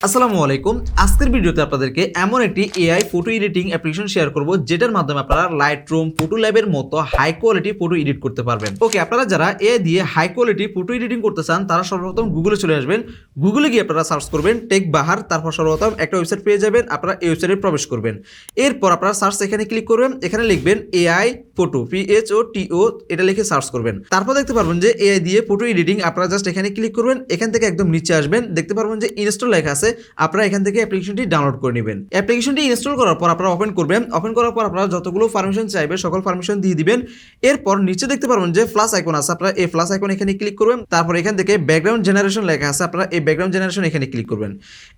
আসসালামু আলাইকুম। আজকের ভিডিওতে আপনাদেরকে এমন একটি AI photo editing application share করব যেটার মাধ্যমে আপনারা লাইটরুম, ফটো ল্যাবের মতো হাই কোয়ালিটি ফটো এডিট করতে পারবেন। ওকে, আপনারা যারা এআই দিয়ে হাই কোয়ালিটি ফটো এডিটিং করতে চান তারা সর্বপ্রথম গুগলে চলে আসবেন। গুগলে গিয়ে আপনারা সার্চ করবেন টেক বাহার, তারপর সর্বপ্রথম একটা ওয়েবসাইট পেয়ে যাবেন। আপনারা এই ওয়েবসাইটে প্রবেশ করবেন। এরপর আপনারা সার্চ এখানে ক্লিক করবেন, এখানে লিখবেন এআই ফটো, PHOTO, এটা লিখে সার্চ করবেন। তারপর দেখতে পারবেন যে এআই দিয়ে ফটো এডিটিং। আপনারা জাস্ট এখানে ক্লিক করবেন, এখান থেকে একদম নিচে আসবেন, দেখতে পারবেন যে ইনস্টল লেখা আছে। আপনারা এখান থেকে অ্যাপ্লিকেশনটি ডাউনলোড করে নেবেন। অ্যাপ্লিকেশনটি ইনস্টল করার পর আপনারা ওপেন করবেন। ওপেন করার পর আপনারা যতগুলো পারমিশন চাইবে সকল পারমিশন দিয়ে দিবেন। এরপর নিচে দেখতে পারবেন যে প্লাস আইকন আছে, আপনারা এই প্লাস আইকন এখানে ক্লিক করবেন। তারপর এখান থেকে ব্যাকগ্রাউন্ড জেনারেশন লেখা আছে, আপনারা এই ব্যাকগ্রাউন্ড জেনারেশন এখানে ক্লিক করবেন।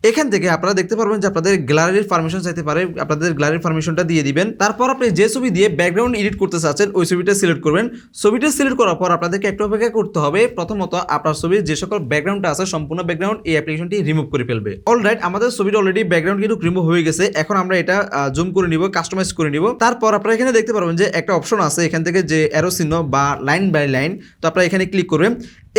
এখান থেকে আপনারা দেখতে পারবেন যে আপনাদের গ্যালারির পারমিশন চাইতে পারে, আপনাদের গ্যালারির পারমিশনটা দিয়ে দিবেন। তারপর আপনি যে ছবি দিয়ে ব্যাকগ্রাউন্ড এডিট করতে চাচ্ছেন ওই ছবিটা সিলেক্ট করবেন। ছবিটা সিলেক্ট করার পর আপনাদেরকে একটু অপেক্ষা করতে হবে। প্রথমত আপনার ছবির যে সকল ব্যাকগ্রাউন্ডটা আছে সম্পূর্ণ ব্যাকগ্রাউন্ড এই অ্যাপ্লিকেশনটি রিমুভ করে ফেলবে। অলরাইট, আমাদের ছবিটা অলরেডি ব্যাকগ্রাউন্ড কিন্তু রিমুভ হয়ে গেছে। এখন আমরা এটা জুম করে নিব, কাস্টমাইজ করে নিব। তারপর আপনারা এখানে দেখতে পারবেন যে একটা অপশন আছে এখান থেকে যে অ্যারো চিহ্ন বা লাইন বাই লাইন, তো আপনারা এখানে ক্লিক করবেন।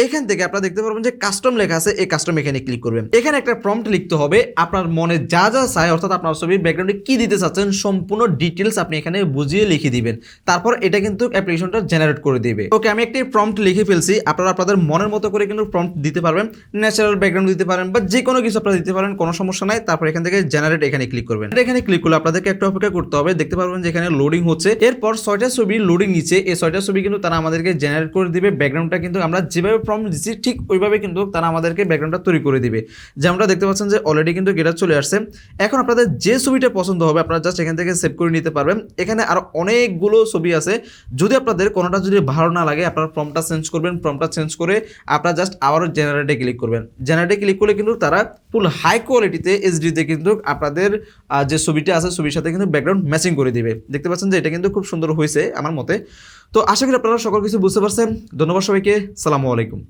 এখান থেকে আপনারা দেখতে পারবেন যে কাস্টম লেখা আছে, এই কাস্টম এখানে ক্লিক করবেন। এখানে একটা প্রম্পট লিখতে হবে, আপনার মনে যা যা চায়, অর্থাৎ আপনার ছবির ব্যাকগ্রাউন্ডে কি দিতে চাচ্ছেন সম্পূর্ণ ডিটেলস আপনি এখানে বুঝিয়ে লিখে দিবেন। তারপর এটা কিন্তু অ্যাপ্লিকেশনটা জেনারেট করে দিবে। ওকে, আমি একটি প্রম্পট লিখে ফেলছি। আপনারা আপনাদের মনের মতো করে কিন্তু প্রম্পট দিতে পারবেন, ন্যাচারাল ব্যাকগ্রাউন্ড দিতে পারেন বা যে কোনো কিছু আপনারা দিতে পারেন, কোনো সমস্যা নাই। তারপর এখান থেকে জেনারেট এখানে ক্লিক করবেন। এখানে ক্লিক করলে আপনাদেরকে একটা অপেক্ষা করতে হবে। দেখতে পারবেন যে এখানে লোডিং হচ্ছে। এরপর 6টা ছবি লোডিং নিচ্ছে। এই 6টা ছবি কিন্তু তারা আমাদেরকে জেনারেট করে দিবে। ব্যাকগ্রাউন্ডটা কিন্তু আমরা যেভাবে প্রম্পট দিচ্ছি ঠিক ওইভাবে কিন্তু তারা আমাদেরকে ব্যাকগ্রাউন্ডটা তৈরি করে দিবে। যেমনটা দেখতে পাচ্ছেন যে অলরেডি কিন্তু এটা চলে আসছে। এখন আপনাদের যে ছবিটা পছন্দ হবে আপনারা জাস্ট এখান থেকে সেভ করে নিতে পারবেন। এখানে আরো অনেকগুলো ছবি আছে। যদি আপনাদের কোনোটা যদি ভালো না লাগে আপনারা প্রম্পটটা চেঞ্জ করবেন। প্রম্পটটা চেঞ্জ করে আপনারা জাস্ট আবারও জেনারেটে ক্লিক করবেন। জেনারেটে ক্লিক করলে কিন্তু তারা ফুল হাই কোয়ালিটিতে এইচডিতে কিন্তু আপনাদের যে ছবিটা আছে ছবির সাথে কিন্তু ব্যাকগ্রাউন্ড ম্যাচিং করে দিবে। দেখতে পাচ্ছেন যে এটা কিন্তু খুব সুন্দর হয়েছে আমার মতে। তো আশা করি আপনারা সকল কিছু বুঝতে পারছেন। ধন্যবাদ সবাইকে। সালামু আলাইকুম।